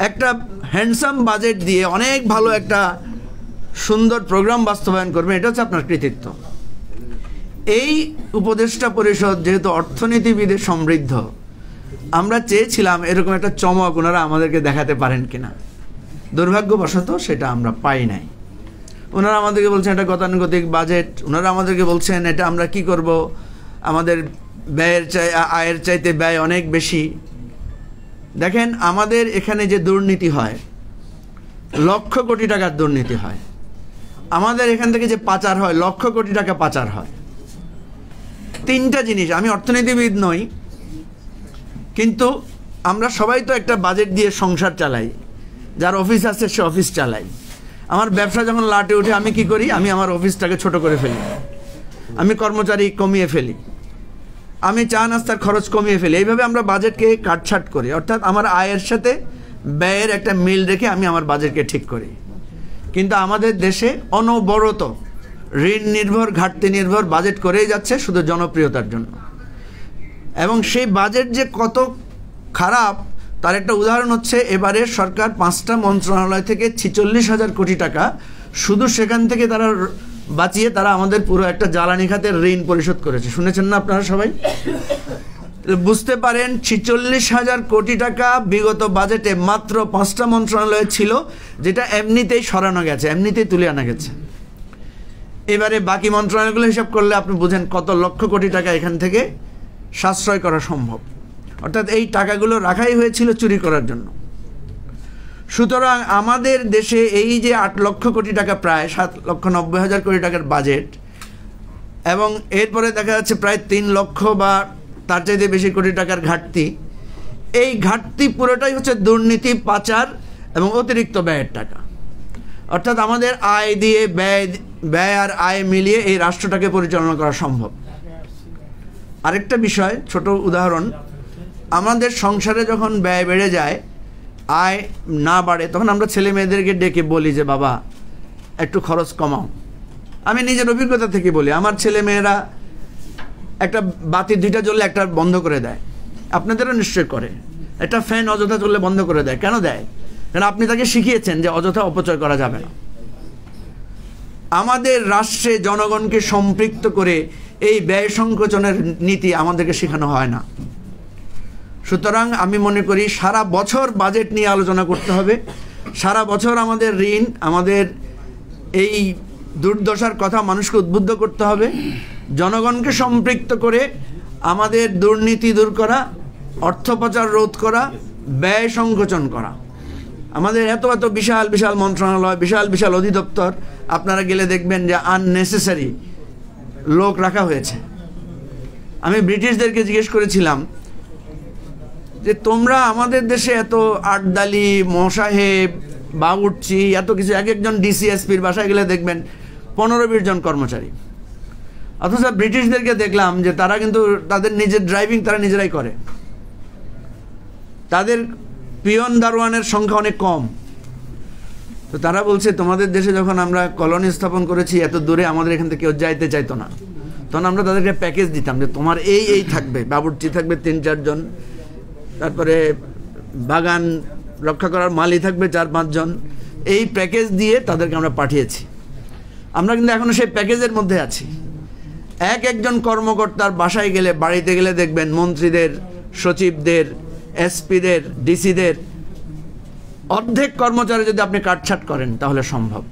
একটা handsome budget দিয়ে অনেক ভালো একটা সুন্দর প্রোগ্রাম বাস্তবায়ন করবে, এটা হচ্ছে আপনার কৃতিত্ব। এই উপদেষ্টা পরিষদ যেহেতু অর্থনীতিবিদে সমৃদ্ধ, আমরা চেয়েছিলাম এরকম একটা চমক ওনারা আমাদেরকে দেখাতে পারেন কিনা। দুর্ভাগ্যবশত সেটা আমরা পাই নাই। ওনারা আমাদেরকে বলছেন এটা গতানুগতিক বাজেট, ওনারা আমাদেরকে বলছেন এটা আমরা কি করব, আমাদের আয়ের চাইতে ব্যয় অনেক বেশি। দেখেন, আমাদের এখানে যে দুর্নীতি হয়, লক্ষ কোটি টাকার দুর্নীতি হয়। আমাদের এখান থেকে যে পাচার হয়, লক্ষ কোটি টাকা পাচার হয়। তিনটা জিনিস, আমি অর্থনীতিবিদ নই, কিন্তু আমরা সবাই তো একটা বাজেট দিয়ে সংসার চালাই। যার অফিস আছে সে অফিস চালাই। আমার ব্যবসা যখন লাটে উঠে আমি কি করি, আমি আমার অফিসটাকে ছোট করে ফেলি, আমি কর্মচারী কমিয়ে ফেলি, আমি চা নাস্তার খরচ কমিয়ে ফেলি। এইভাবে আমরা বাজেটকে কাটছাট করি, অর্থাৎ আমার আয়ের সাথে ব্যয়ের একটা মিল রেখে আমি আমার বাজেটকে ঠিক করি। কিন্তু আমাদের দেশে অনবরত ঋণ নির্ভর, ঘাটতি নির্ভর বাজেট করেই যাচ্ছে শুধু জনপ্রিয়তার জন্য। এবং সেই বাজেট যে কত খারাপ তার একটা উদাহরণ হচ্ছে, এবারে সরকার 5টা মন্ত্রণালয় থেকে 46,000 কোটি টাকা শুধু সেখান থেকে তারা বাঁচিয়ে তারা আমাদের পুরো একটা জ্বালানি খাতের ঋণ পরিশোধ করেছে। শুনেছেন না আপনারা সবাই? বুঝতে পারেন 46,000 কোটি টাকা বিগত বাজেটে মাত্র 5টা মন্ত্রণালয়ে ছিল, যেটা এমনিতেই সরানো গেছে, এমনিতেই তুলে আনা গেছে। এবারে বাকি মন্ত্রণালয়গুলো হিসাব করলে আপনি বুঝেন কত লক্ষ কোটি টাকা এখান থেকে সাশ্রয় করা সম্ভব। অর্থাৎ এই টাকাগুলো রাখাই হয়েছিল চুরি করার জন্য। সুতরাং আমাদের দেশে এই যে 8 লক্ষ কোটি টাকা, প্রায় 7,90,000 কোটি টাকার বাজেট, এবং এরপরে দেখা যাচ্ছে প্রায় 3 লক্ষ বা তার চাইতে বেশি কোটি টাকার ঘাটতি। এই ঘাটতি পুরোটাই হচ্ছে দুর্নীতি, পাচার এবং অতিরিক্ত ব্যয়ের টাকা। অর্থাৎ আমাদের আয় দিয়ে ব্যয় আর আয় মিলিয়ে এই রাষ্ট্রটাকে পরিচালনা করা সম্ভব। আরেকটা বিষয়, ছোট উদাহরণ, আমাদের সংসারে যখন ব্যয় বেড়ে যায়, আয় না বাড়ে, তখন আমরা ছেলে মেয়েদেরকে ডেকে বলি যে বাবা একটু খরচ কমাও। আমি নিজের অভিজ্ঞতা থেকে বলি, আমার ছেলে মেয়েরা একটা বাতি 2টা জ্বললে একটা বন্ধ করে দেয়, আপনাদেরও নিশ্চয় করে। একটা ফ্যান অযথা চললে বন্ধ করে দেয়। কেন দেয়? কারণ আপনি তাকে শিখিয়েছেন যে অযথা অপচয় করা যাবে না। আমাদের রাষ্ট্রে জনগণকে সম্পৃক্ত করে এই ব্যয় সংকোচনের নীতি আমাদেরকে শেখানো হয় না। সুতরাং আমি মনে করি সারা বছর বাজেট নিয়ে আলোচনা করতে হবে। সারা বছর আমাদের ঋণ, আমাদের এই দুর্দশার কথা মানুষকে উদ্বুদ্ধ করতে হবে, জনগণকে সম্পৃক্ত করে আমাদের দুর্নীতি দূর করা, অর্থ পাচার রোধ করা, ব্যয় সংকোচন করা। আমাদের এত এত বিশাল বিশাল মন্ত্রণালয়, বিশাল বিশাল অধিদপ্তর, আপনারা গেলে দেখবেন যে আননেসেসারি লোক রাখা হয়েছে। আমি ব্রিটিশদেরকে জিজ্ঞেস করেছিলাম যে তোমরা আমাদের দেশে এত আটদালি, মোসাহেব, বাবুর্চি, এত কিছু, এক একজন ডিসিএসপির বাসায় গেলে দেখবেন 15-20 জন কর্মচারী। অথচ ব্রিটিশদেরকে দেখলাম যে তারা কিন্তু তাদের নিজের ড্রাইভিং তারা নিজেরাই করে, তাদের পিয়ন দারোয়ানের সংখ্যা অনেক কম। তো তারা বলছে তোমাদের দেশে যখন আমরা কলোনি স্থাপন করেছি, এত দূরে আমাদের এখান থেকে কেউ যাইতে চাইতো না, তখন আমরা তাদেরকে প্যাকেজ দিতাম যে তোমার এই থাকবে, বাবুর্চি থাকবে 3-4 জন, তারপরে বাগান রক্ষা করার মালি থাকবে 4-5 জন। এই প্যাকেজ দিয়ে তাদেরকে আমরা পাঠিয়েছি। আমরা কিন্তু এখনো সেই প্যাকেজের মধ্যে আছি। একজন কর্মকর্তার বাসায় গেলে, বাড়িতে গেলে দেখবেন মন্ত্রীদের, সচিবদের, এসপিদের, ডিসিদের অর্ধেক কর্মচারী যদি আপনি কাটছাট করেন তাহলে সম্ভব।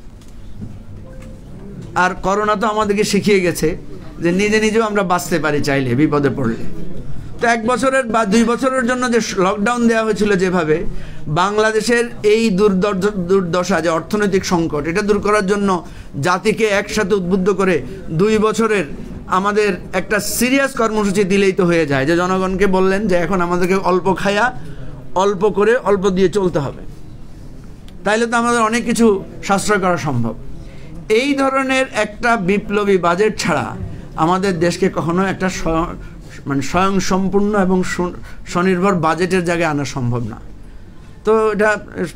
আর করোনা তো আমাদেরকে শিখিয়ে গেছে যে নিজে নিজেও আমরা বাঁচতে পারি চাইলে, বিপদে পড়লে। তো 1 বছরের বা 2 বছরের জন্য যে লকডাউন দেওয়া হয়েছিল, যেভাবে বাংলাদেশের এই দুর্দশা, যে অর্থনৈতিক সংকট, এটা দূর করার জন্য জাতিকে একসাথে উদ্বুদ্ধ করে 2 বছরের আমাদের একটা সিরিয়াস কর্মসূচি দিলেই তো হয়ে যায়। যে জনগণকে বললেন যে এখন আমাদেরকে অল্প খায়া, অল্প করে, অল্প দিয়ে চলতে হবে, তাইলে তো আমাদের অনেক কিছু সাশ্রয় করা সম্ভব। এই ধরনের একটা বিপ্লবী বাজেট ছাড়া আমাদের দেশকে কখনো একটা স্বয়ংসম্পূর্ণ এবং স্বনির্ভর বাজেটের জায়গায় আনা সম্ভব না। তো এটা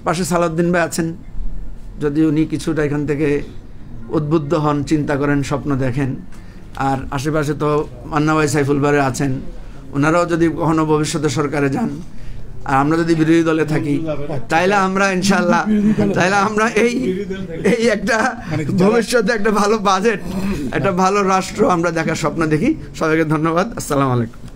পাশে সালাউদ্দিন ভাই আছেন, যদি উনি কিছুটা এখান থেকে উদ্বুদ্ধ হন, চিন্তা করেন, স্বপ্ন দেখেন। আর আশেপাশে তো মান্না ভাই, সাইফুল ভাই আছেন, ওনারাও যদি কখনো ভবিষ্যতে সরকারে যান, আর আমরা যদি বিরোধী দলে থাকি তাইলে আমরা ইনশাল্লাহ তাইলে আমরা এই একটা ভবিষ্যতে একটা ভালো বাজেট, একটা ভালো রাষ্ট্র আমরা দেখার স্বপ্ন দেখি। সবাইকে ধন্যবাদ। আসসালামু আলাইকুম।